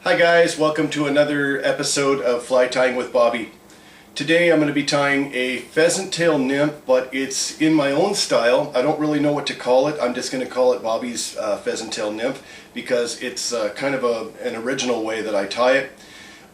Hi guys, welcome to another episode of Fly Tying with Bobby. Today I'm going to be tying a pheasant tail nymph, but it's in my own style. I don't really know what to call it. I'm just going to call it Bobby's pheasant tail nymph because it's kind of an original way that I tie it.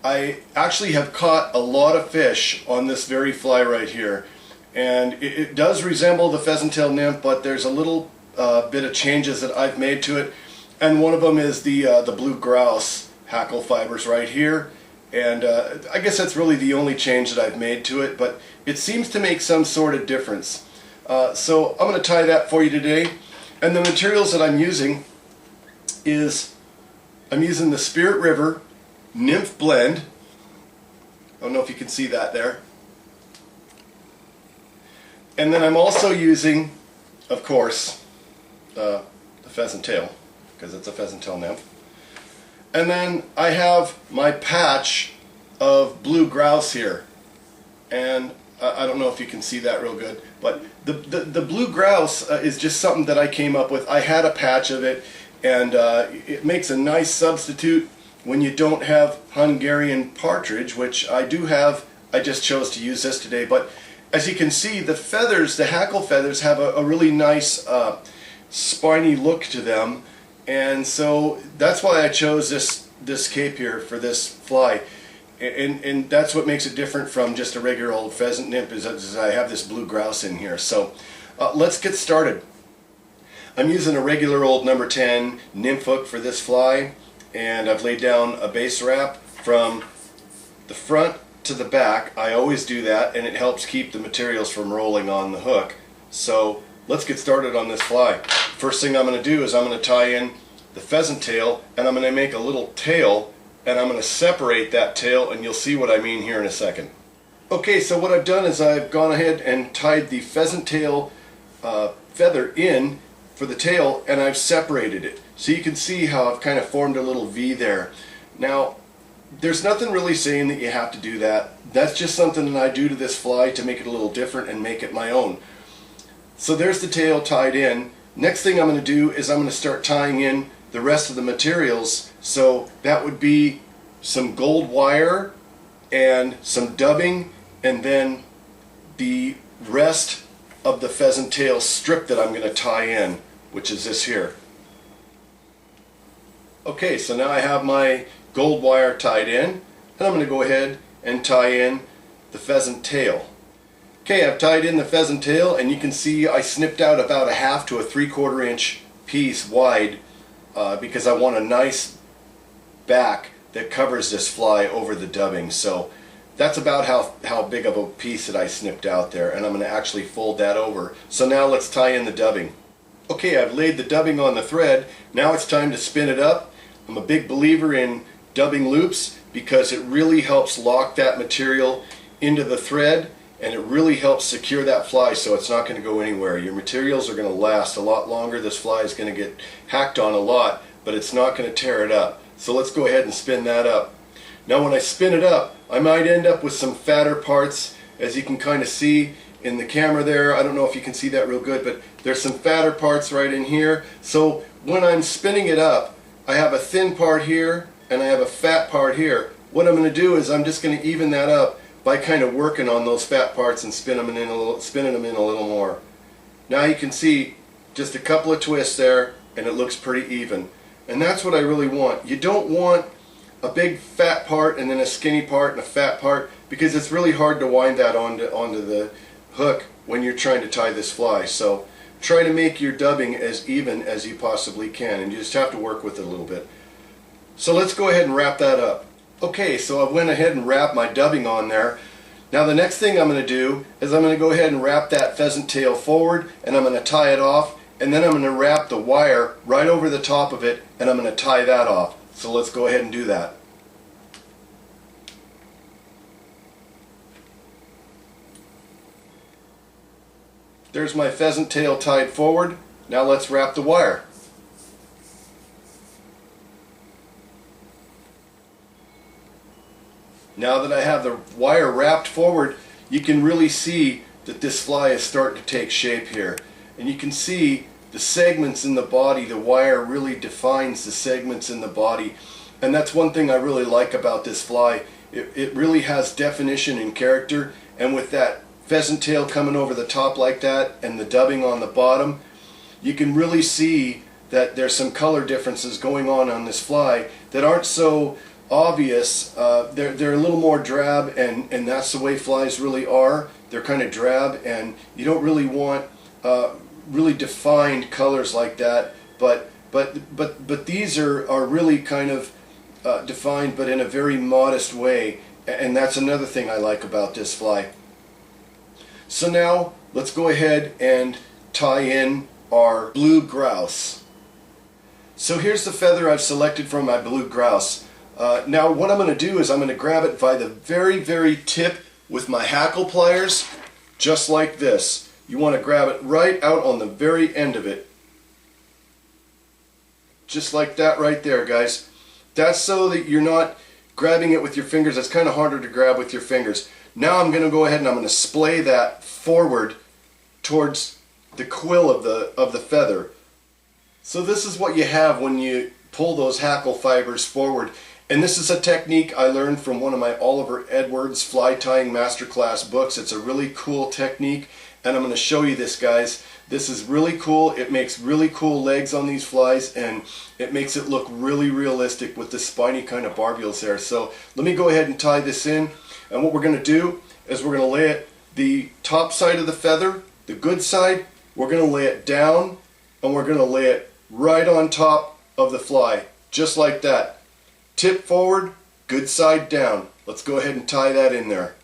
I actually have caught a lot of fish on this very fly right here, and it does resemble the pheasant tail nymph, but there's a little bit of changes that I've made to it, and one of them is the blue grouse hackle fibers right here, and I guess that's really the only change that I've made to it, but it seems to make some sort of difference. So I'm going to tie that for you today, and the materials that I'm using is I'm using the Spirit River Nymph blend. I don't know if you can see that there. And then I'm also using, of course, the pheasant tail, because it's a pheasant tail nymph. And then I have my patch of blue grouse here, and I don't know if you can see that real good, but the blue grouse is just something that I came up with. I had a patch of it, and it makes a nice substitute when you don't have Hungarian partridge, which I do have. I just chose to use this today, but as you can see, the feathers, the hackle feathers, have a really nice spiny look to them. And so that's why I chose this cape here for this fly, and that's what makes it different from just a regular old pheasant nymph, is I have this blue grouse in here. So let's get started. I'm using a regular old number 10 nymph hook for this fly, and I've laid down a base wrap from the front to the back. I always do that, and it helps keep the materials from rolling on the hook. So let's get started on this fly. First thing I'm going to do is I'm going to tie in the pheasant tail, and I'm going to make a little tail, and I'm going to separate that tail, and you'll see what I mean here in a second. Okay, so what I've done is I've gone ahead and tied the pheasant tail feather in for the tail, and I've separated it. So you can see how I've kind of formed a little V there. Now, there's nothing really saying that you have to do that. That's just something that I do to this fly to make it a little different and make it my own. So there's the tail tied in. Next thing I'm going to do is I'm going to start tying in the rest of the materials. So that would be some gold wire and some dubbing, and then the rest of the pheasant tail strip that I'm going to tie in, which is this here. Okay, so now I have my gold wire tied in, and I'm going to go ahead and tie in the pheasant tail. Okay, I've tied in the pheasant tail, and you can see I snipped out about a 1/2 to a 3/4 inch piece wide because I want a nice back that covers this fly over the dubbing. So that's about how big of a piece that I snipped out there, and I'm going to actually fold that over. So now let's tie in the dubbing. Okay, I've laid the dubbing on the thread. Now it's time to spin it up. I'm a big believer in dubbing loops because it really helps lock that material into the thread, and it really helps secure that fly so it's not going to go anywhere. Your materials are going to last a lot longer. This fly is going to get hacked on a lot, but it's not going to tear it up. So let's go ahead and spin that up. Now when I spin it up, I might end up with some fatter parts, as you can kind of see in the camera there. I don't know if you can see that real good, but there's some fatter parts right in here. So when I'm spinning it up, I have a thin part here and I have a fat part here. What I'm going to do is I'm just going to even that up by kind of working on those fat parts and spinning them in a little more. Now you can see just a couple of twists there, and it looks pretty even. And that's what I really want. You don't want a big fat part and then a skinny part and a fat part, because it's really hard to wind that onto the hook when you're trying to tie this fly. So try to make your dubbing as even as you possibly can, and you just have to work with it a little bit. So let's go ahead and wrap that up. Okay, so I went ahead and wrapped my dubbing on there. Now the next thing I'm going to do is I'm going to go ahead and wrap that pheasant tail forward, and I'm going to tie it off, and then I'm going to wrap the wire right over the top of it, and I'm going to tie that off. So let's go ahead and do that. There's my pheasant tail tied forward. Now let's wrap the wire. Now that I have the wire wrapped forward, you can really see that this fly is starting to take shape here. And you can see the segments in the body. The wire really defines the segments in the body. And that's one thing I really like about this fly. It really has definition and character, and with that pheasant tail coming over the top like that and the dubbing on the bottom, you can really see that there's some color differences going on this fly that aren't so obvious. They're a little more drab, and that's the way flies really are. They're kind of drab, and you don't really want really defined colors like that. But these are really kind of defined, but in a very modest way, and that's another thing I like about this fly. So now let's go ahead and tie in our blue grouse. So here's the feather I've selected from my blue grouse. Now what I'm going to do is I'm going to grab it by the very tip with my hackle pliers, just like this. You want to grab it right out on the very end of it. Just like that right there, guys. That's so that you're not grabbing it with your fingers. That's kind of harder to grab with your fingers. Now I'm going to go ahead and I'm going to splay that forward towards the quill of the feather. So this is what you have when you pull those hackle fibers forward. And this is a technique I learned from one of my Oliver Edwards fly tying masterclass books. It's a really cool technique, and I'm going to show you this, guys. This is really cool. It makes really cool legs on these flies, and it makes it look really realistic with the spiny kind of barbules there. So let me go ahead and tie this in, and what we're going to do is we're going to lay it, the top side of the feather, the good side, we're going to lay it down, and we're going to lay it right on top of the fly, just like that. Tip forward, good side down. Let's go ahead and tie that in there.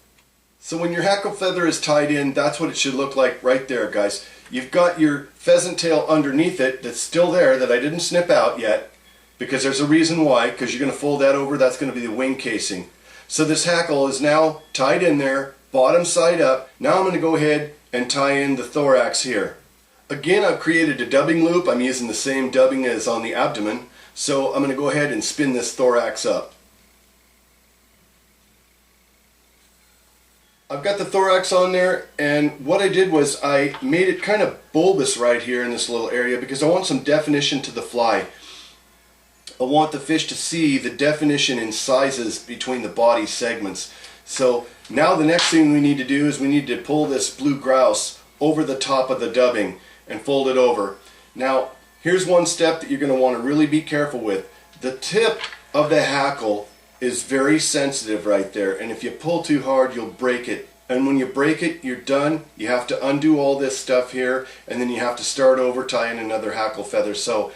So when your hackle feather is tied in, that's what it should look like right there, guys. You've got your pheasant tail underneath it that's still there, that I didn't snip out yet, because there's a reason why, because you're going to fold that over. That's going to be the wing casing. So this hackle is now tied in there, bottom side up. Now I'm going to go ahead and tie in the thorax here. Again, I've created a dubbing loop. I'm using the same dubbing as on the abdomen. So I'm going to go ahead and spin this thorax up. I've got the thorax on there, and what I did was I made it kind of bulbous right here in this little area because I want some definition to the fly. I want the fish to see the definition in sizes between the body segments. So now the next thing we need to do is we need to pull this blue grouse over the top of the dubbing and fold it over. Now here's one step that you're going to want to really be careful with. The tip of the hackle is very sensitive right there, and if you pull too hard you'll break it, and when you break it you're done. You have to undo all this stuff here, and then you have to start over tying another hackle feather. So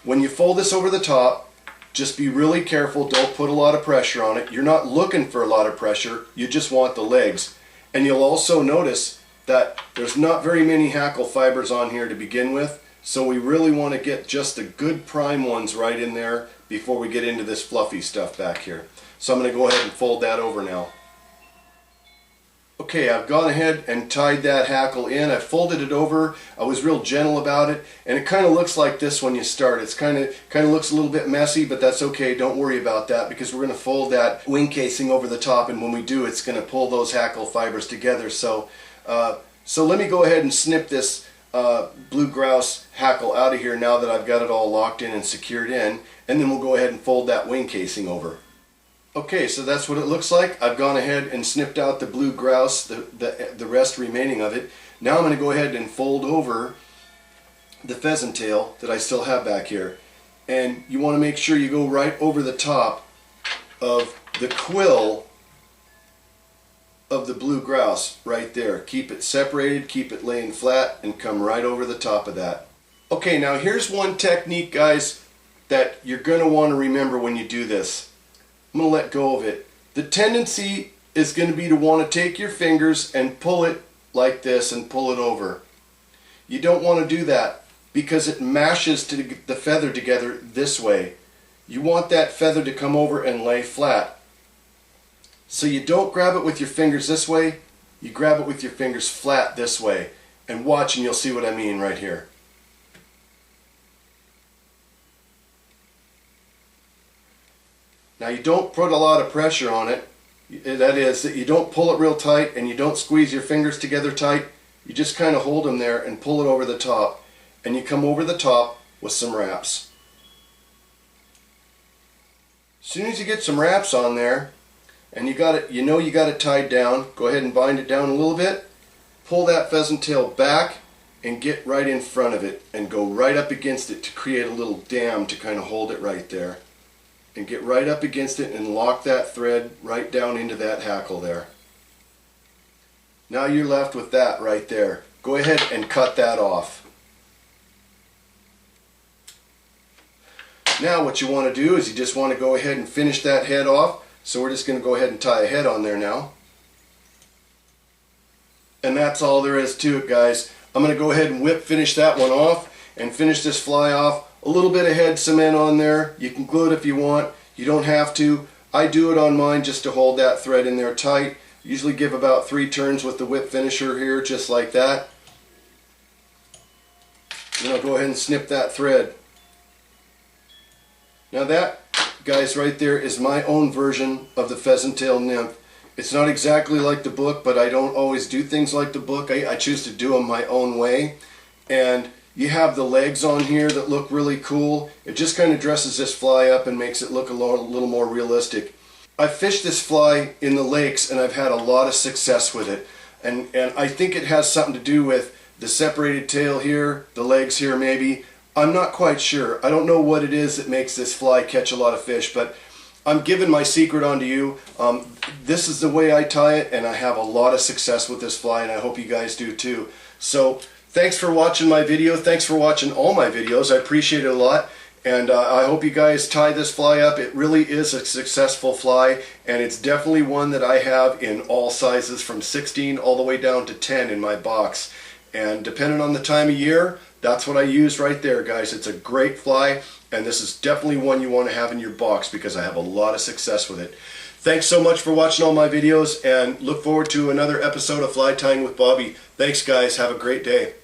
when you fold this over the top, just be really careful. Don't put a lot of pressure on it. You're not looking for a lot of pressure, you just want the legs. And you'll also notice that there's not very many hackle fibers on here to begin with, so we really want to get just the good prime ones right in there before we get into this fluffy stuff back here. So I'm going to go ahead and fold that over now. Okay, I've gone ahead and tied that hackle in. I folded it over. I was real gentle about it, and it kind of looks like this when you start. It's kind of looks a little bit messy, but that's okay. Don't worry about that, because we're going to fold that wing casing over the top, and when we do, it's going to pull those hackle fibers together. So let me go ahead and snip this blue grouse hackle out of here now that I've got it all locked in and secured in, and then we'll go ahead and fold that wing casing over. Okay, so that's what it looks like. I've gone ahead and snipped out the blue grouse, the rest remaining of it. Now I'm going to go ahead and fold over the pheasant tail that I still have back here, and you want to make sure you go right over the top of the quill of the blue grouse right there. Keep it separated, keep it laying flat, and come right over the top of that. Okay, now here's one technique, guys, that you're going to want to remember when you do this. I'm going to let go of it. The tendency is going to be to want to take your fingers and pull it like this and pull it over. You don't want to do that because it mashes the feather together this way. You want that feather to come over and lay flat. So you don't grab it with your fingers this way, you grab it with your fingers flat this way. And watch and you'll see what I mean right here. Now you don't put a lot of pressure on it. That is, that you don't pull it real tight and you don't squeeze your fingers together tight. You just kind of hold them there and pull it over the top. And you come over the top with some wraps. As soon as you get some wraps on there, and you got it, you know you got it tied down, go ahead and bind it down a little bit. Pull that pheasant tail back and get right in front of it and go right up against it to create a little dam to kind of hold it right there. And get right up against it and lock that thread right down into that hackle there. Now you're left with that right there. Go ahead and cut that off. Now what you want to do is you just want to go ahead and finish that head off. So we're just going to go ahead and tie a head on there now. And that's all there is to it, guys. I'm going to go ahead and finish that one off and finish this fly off. A little bit of head cement on there. You can glue it if you want. You don't have to. I do it on mine just to hold that thread in there tight. Usually give about 3 turns with the whip finisher here, just like that. Then I'll go ahead and snip that thread. Now that, guys, right there is my own version of the pheasant tail nymph. It's not exactly like the book, but I don't always do things like the book. I choose to do them my own way. And you have the legs on here that look really cool. It just kind of dresses this fly up and makes it look a little more realistic. I've fished this fly in the lakes and I've had a lot of success with it. And I think it has something to do with the separated tail here, the legs here maybe. I'm not quite sure. I don't know what it is that makes this fly catch a lot of fish, but I'm giving my secret on to you. This is the way I tie it, and I have a lot of success with this fly, and I hope you guys do too. So thanks for watching my video. Thanks for watching all my videos. I appreciate it a lot, and I hope you guys tie this fly up. It really is a successful fly, and it's definitely one that I have in all sizes from 16 all the way down to 10 in my box. And depending on the time of year, that's what I use right there, guys. It's a great fly, and this is definitely one you want to have in your box because I have a lot of success with it. Thanks so much for watching all my videos, and look forward to another episode of Fly Tying with Bobby. Thanks, guys. Have a great day.